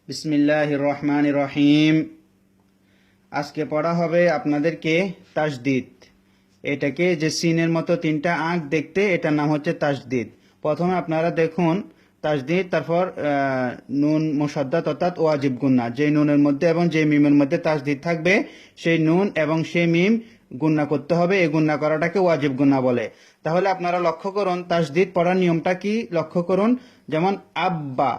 বিসমিল্লাহির রহমানির রহিম। আজকে পড়া হবে আপনাদেরকে তাসদিদ। এটাকে যে সিনের মতো তিনটা আঁক দেখতে, এটার নাম হচ্ছে তাসদিদ। প্রথমে আপনারা দেখুন তাসদিদ, তারপর নুন মুসাদ্দাত অর্থাৎ ওয়াজিব গুন্না। যে নুনের মধ্যে এবং যে মিমের মধ্যে তাসদিদ থাকবে, সেই নুন এবং সেই মিম গুন্না করতে হবে। এই গুন্না করাটাকে ওয়াজিব গুন্না বলে। তাহলে আপনারা লক্ষ্য করুন তাসদিদ পড়ার নিয়মটা কি, লক্ষ্য করুন। যেমন আব্বা,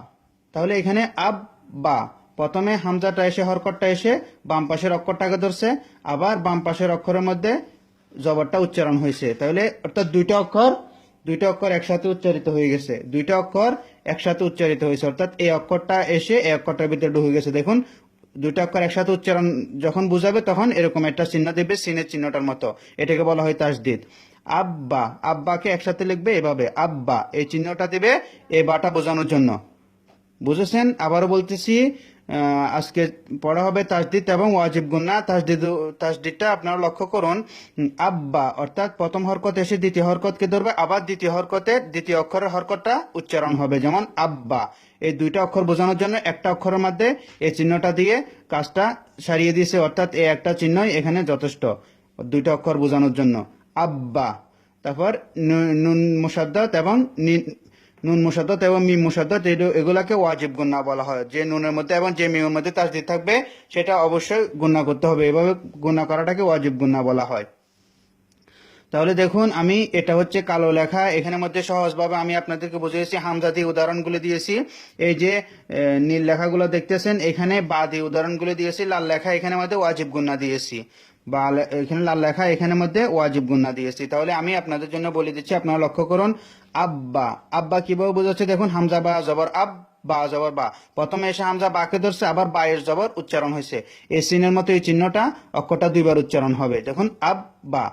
তাহলে এখানে আব্বা, প্রথমে হামজাটা এসে হরকতটা এসে বাম পাশের অক্ষরটাকে ধরছে, আবার বাম পাশের অক্ষরের মধ্যে জবরটা উচ্চারণ হয়েছে। তাহলে অর্থাৎ দুইটা অক্ষর একসাথে উচ্চারিত হয়ে গেছে, দুইটা অক্ষর একসাথে উচ্চারিত হয়েছে, অর্থাৎ এই অক্ষরটা এসে এই অক্ষরটার ভিতরে ঢুকে গেছে। দেখুন, দুইটা অক্ষর একসাথে উচ্চারণ যখন বুঝাবে তখন এরকম একটা চিহ্ন দেবে, সিনের চিহ্নটার মতো। এটাকে বলা হয় তাসদিদ। আব্বা, আব্বাকে একসাথে লিখবে এভাবে, আব্বা, এই চিহ্নটা দিবে এই বাটা বোঝানোর জন্য। বুঝেছেন? আবারও বলতেছি, আজকে পড়া হবে তাসদিদ এবং ওয়াজিব গুন্না। তাসদিদটা আপনারা লক্ষ্য করুন। আব্বা অর্থাৎ প্রথম হরকত এসে দ্বিতীয় হরকতকে ধরবে, আবার দ্বিতীয় হরকতের দ্বিতীয় অক্ষরের হরকতটা উচ্চারণ হবে, যেমন আব্বা। এই দুইটা অক্ষর বোঝানোর জন্য একটা অক্ষরের মধ্যে এই চিহ্নটা দিয়ে কাজটা সারিয়ে দিয়েছে, অর্থাৎ এই একটা চিহ্নই এখানে যথেষ্ট দুইটা অক্ষর বোঝানোর জন্য। আব্বা, তারপর নুন মুসাদ্দাত এবং নুন মুসাদ্দাত এবং মিম মুসাদ্দাত, এগুলাকে ওয়াজিব গুন্না বলা হয়। যে নুনের মধ্যে এবং যে মিমের মধ্যে তাসদিদ থাকবে সেটা অবশ্যই গুন্না করতে হবে। এভাবে গুন্না করাটাকে ওয়াজিব গুন্না বলা হয়। তাহলে দেখুন, আমি এটা হচ্ছে কালো লেখা, এখানে মধ্যে সহজভাবে আমি আপনাদেরকে বুঝিয়েছি, হামজা দিয়ে উদাহরণগুলো দিয়েছি। এই যে নীল লেখাগুলো দেখতেছেন, এখানে বা দিয়ে উদাহরণগুলো দিয়েছি। লাল লেখা এখানে মধ্যে ওয়াজিব গুন্না দিয়েছি, বা এখানে লাল লেখা এখানে মধ্যে ওয়াজিব গুন্না দিয়েছি। তাহলে আমি আপনাদের জন্য বলে দিচ্ছি, আপনারা লক্ষ্য করুন। আব্বা, আব্বা কিভাবে বোঝাচ্ছে দেখুন। হামজা বা জবর আব, বা জবর বা, প্রথমে এসে হামজা বাকে ধরছে, আবার বায়ের জবর উচ্চারণ হয়েছে। এই চিহ্নের মতো এই চিহ্নটা, অক্ষরটা দুইবার উচ্চারণ হবে। দেখুন, আব বা,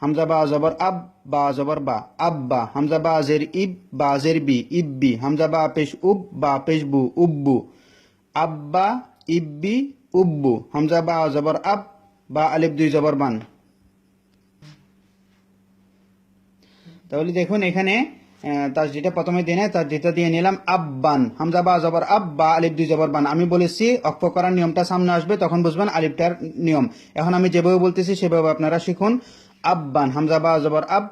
হামজা বা জবর আব, বা জবর বা, আব্বা। হামজা বা জের ইব, বা জের বি, ইব্বি। হামজা বা পেশ উব, বা পেশ বু, উব্বু। আব্বা, ইব্বি, উব্বু। হামজা বা জবর আব, বা আলিফ দুই জবর বান। তাহলে দেখুন এখানে তাসদিদটা প্রথমে দিয়ে নেয়, তাসদিদটা দিয়ে নিলাম আব্বান। হামজা বা জবর আব, বা আলিফ দুই জবর বান। আমি বলেছি অক্ষ করার নিয়মটা সামনে আসবে, তখন বুঝবেন আলিফটার নিয়ম। এখন আমি যেভাবে বলতেছি সেভাবে আপনারা শিখুন। আব্বান, হামজা বা জবর আব,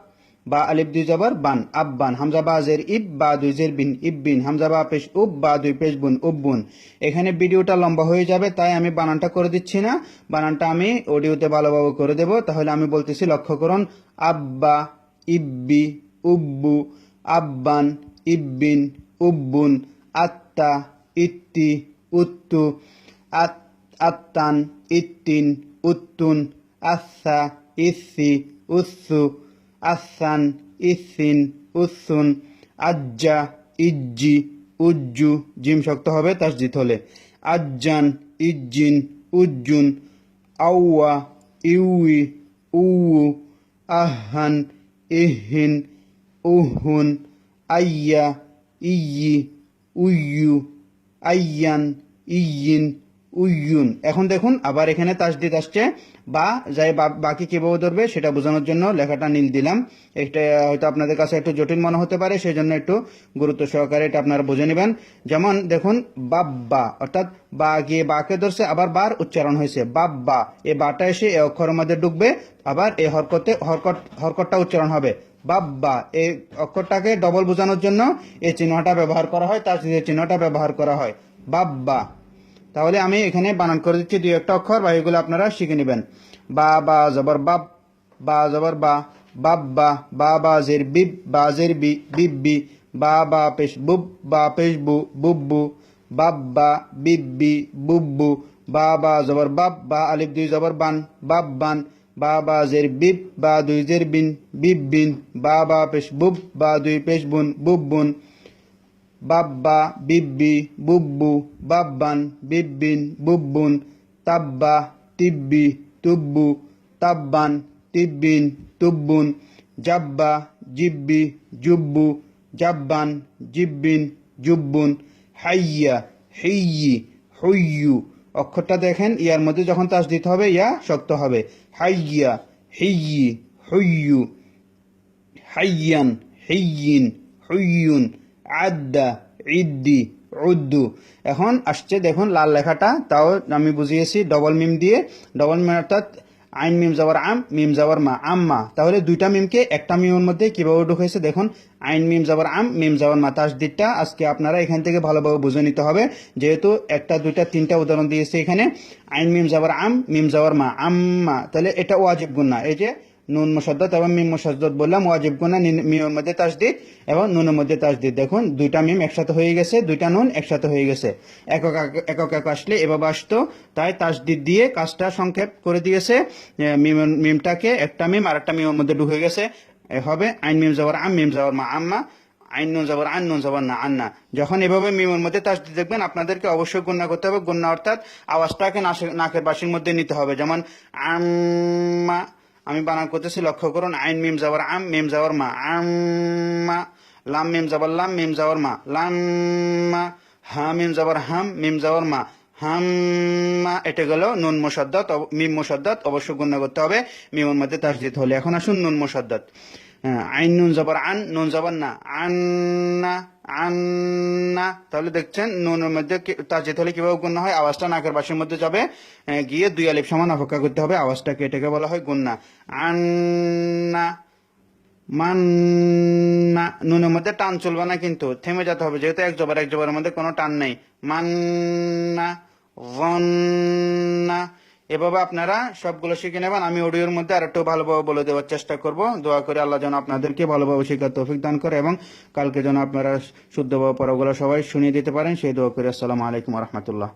বা আলিফ দুই জবর বান, আব্বান। হামজা বা জের ইব, বা দুই জের বিন, ইব্বিন। হামজা বা পেশ উব, বা দুই পেশ বুন, উব্বুন। এখানে ভিডিওটা লম্বা হয়ে যাবে, তাই আমি বানানটা করে দিচ্ছি না, বানানটা আমি অডিওতে ভালোভাবে করে দেব। তাহলে আমি বলতেছি, লক্ষ্য করুন। আব্বা, ইব্বি, উব্বু, আব্বান, ইব্বিন, উব্বুন। আত্তা, ইত্তি, উত্তু, আত্তান, ইত্তিন, উত্তুন। আচ্ছা, ইসি, উসু, আসান, ইসিন, উসুন। আজ্জা, ইজ্জি, উজ্জু। জিম শক্ত হবে তাসদিদ হলে। আজ্জান, ইজ্জিন, উজ্জুন। আউয়া, ইউই, উউ। আহান, ইহিন, উহুন। আইয়া, ইয়ি, উইয়ু। Ian, Yin, উইয়ুন। এখন দেখুন আবার এখানে তাসদিদ আসছে, বা যাই বাকি কিভাবে ধরবে সেটা বোঝানোর জন্য লেখাটা নীল দিলাম। এটা হয়তো আপনাদের কাছে একটু জটিল মনে হতে পারে, সেই জন্য একটু গুরুত্ব সহকারে এটা আপনারা বুঝে নেবেন। যেমন দেখুন, বাব্বা অর্থাৎ বা গিয়ে বাকে ধরছে, আবার বার উচ্চারণ হয়েছে, বাব্বা। এই বাটা এসে এই অক্ষরের মধ্যে ঢুকবে, আবার এই হরকতটা উচ্চারণ হবে, বাব্বা। এই অক্ষরটাকে ডবল বোঝানোর জন্য এই চিহ্নটা ব্যবহার করা হয়, তার চিহ্নটা ব্যবহার করা হয়, বাব্বা। তাহলে আমি এখানে বানান করে দিচ্ছি দুই একটা অক্ষর, বা এগুলো আপনারা শিখে নেবেন। বা বা জবর বাব, বা জবর বা, বাব্বা। বা বা জের বিব, বা জের বি, বিব্বি। বা বা পেশ বুব, বা পেশ বু, বুব্বু। বাব্বা, বিব্বি, বুব্বু। বা বা জবর বাব, বা আলিফ দুই জবর বান, বাব্বান। বা বা জের বিব, বা দুই জের বিন, বিব্বিন। বা বা পেশ বুব, বা দুই পেশ বুন, বুব্বুন। বাব্বা, বিব্বি, বুব্বু। বাব্বান, বিব্বিন, বুব্বুন। তাব্বা, তিব্বি, তুব্বু। তাব্বান, তিব্বিন, তুব্বুন। জাব্বা, জিব্বি, জুব্বু। জাব্বান, জিব্বিন, জুব্বুন। হাইয়া, হিয়্যি, হুইয়্যু। অক্ষরটা দেখেন, ইয়ার মধ্যে যখন তাসদিদ হবে ইয়া শক্ত হবে। হাইয়া, হিয়্যি, হুইয়্যু। হাইয়ান, হিয়্যিন, হুইয়ুন। আদ্দা, ইদ্দি, উদ্দু। এখন আসছে দেখুন লাল লেখাটা, তাও আমি বুঝিয়েছি ডবল মিম দিয়ে। ডবল মিম অর্থাৎ আইন মিম যাবার আম, মিম যাবার মা, আম্মা। তাহলে দুইটা মিমকে একটা মিমের মধ্যে কিভাবে ঢুকেছে দেখুন, আইন মিম যাবার আম, মিম যাবার মা। তাসদিদটা আজকে আপনারা এখান থেকে ভালোভাবে বুঝে নিতে হবে, যেহেতু একটা দুইটা তিনটা উদাহরণ দিয়েছে এখানে। আইন মিম যাবার আম, মিম যাবার মা, আম্মা। তাহলে এটা ওয়াজিব গুন্না। এই যে নুন মুসাদ্দাদ এবং মিম মুসাদ্দাদ বললাম ওয়াজিব গুন্না, মিমের মধ্যে তাসদিদ এবং নুনের মধ্যে তাসদিদ। দেখুন দুইটা মিম একসাথে হয়ে গেছে, দুইটা নুন একসাথে হয়ে গেছে। একক একক একক আসলে এভাবে আসতো, তাই তাসদিদ দিয়ে কাজটা সংক্ষেপ করে দিয়েছে। মিমটাকে একটা মিম আর একটা মিমের মধ্যে ঢুকে গেছে। হবে আইন মিম যাবার আম, মিম যাবার মা, আম্মা। আইন নুন যাবার আন, নুন যাবার না, আন্না। যখন এভাবে মিমের মধ্যে তাসদিদ দেখবেন, আপনাদেরকে অবশ্যই গুণনা করতে হবে। গুণনা অর্থাৎ আওয়াজটাকে নাকের বাসির মধ্যে নিতে হবে। যেমন আম্মা, আমি বানান করতেছি, লক্ষ্য করুন। আইন মিম যাবার আম, মিম যাবার মা, আম্মা। লাম মিম যাবার লাম, মিম যাবার মা, লাম্মা। হা মিম যাবার হাম, মিম যাবার মা, হাম্মা। এটা গেল নুন মুসাদ্দাত, মিম মুসাদ্দাত। অবশ্যই গুণনা করতে হবে মিমের মধ্যে তাসদিদ হলে। এখন আসুন নুন মুসাদ্দাত। আইন নুন যাবার আন, নুন যাবার না, আন্না, আন্না। তাহলে দেখছেন নুনের মধ্যে তাসদিদ হলে কিভাবে গুণনা হয়, আওয়াজটা নাকের বাসের মধ্যে যাবে, গিয়ে দুই আলিফ সমান অপেক্ষা করতে হবে, আওয়াজটাকে, এটাকে বলা হয় গুণনা। আন্না, মান্না। নুনের মধ্যে টান চলবে না, কিন্তু থেমে যেতে হবে, যেহেতু এক জবরের মধ্যে কোনো টান নেই। মান্না, ওয়ান্না। এভাবে আপনারা সবগুলো শিখে নেবেন। আমি অডিওর মধ্যে আর একটু ভালোভাবে বলে দেওয়ার চেষ্টা করব। দোয়া করে আল্লাহ যেন আপনাদেরকে ভালোভাবে শেখার তৌফিক দান করে এবং কালকে যেন আপনারা শুদ্ধভাবে পড়াগুলো সবাই শুনিয়ে দিতে পারেন, সেই দোয়া করে। আসসালামু আলাইকুম রহমতুল্লাহ।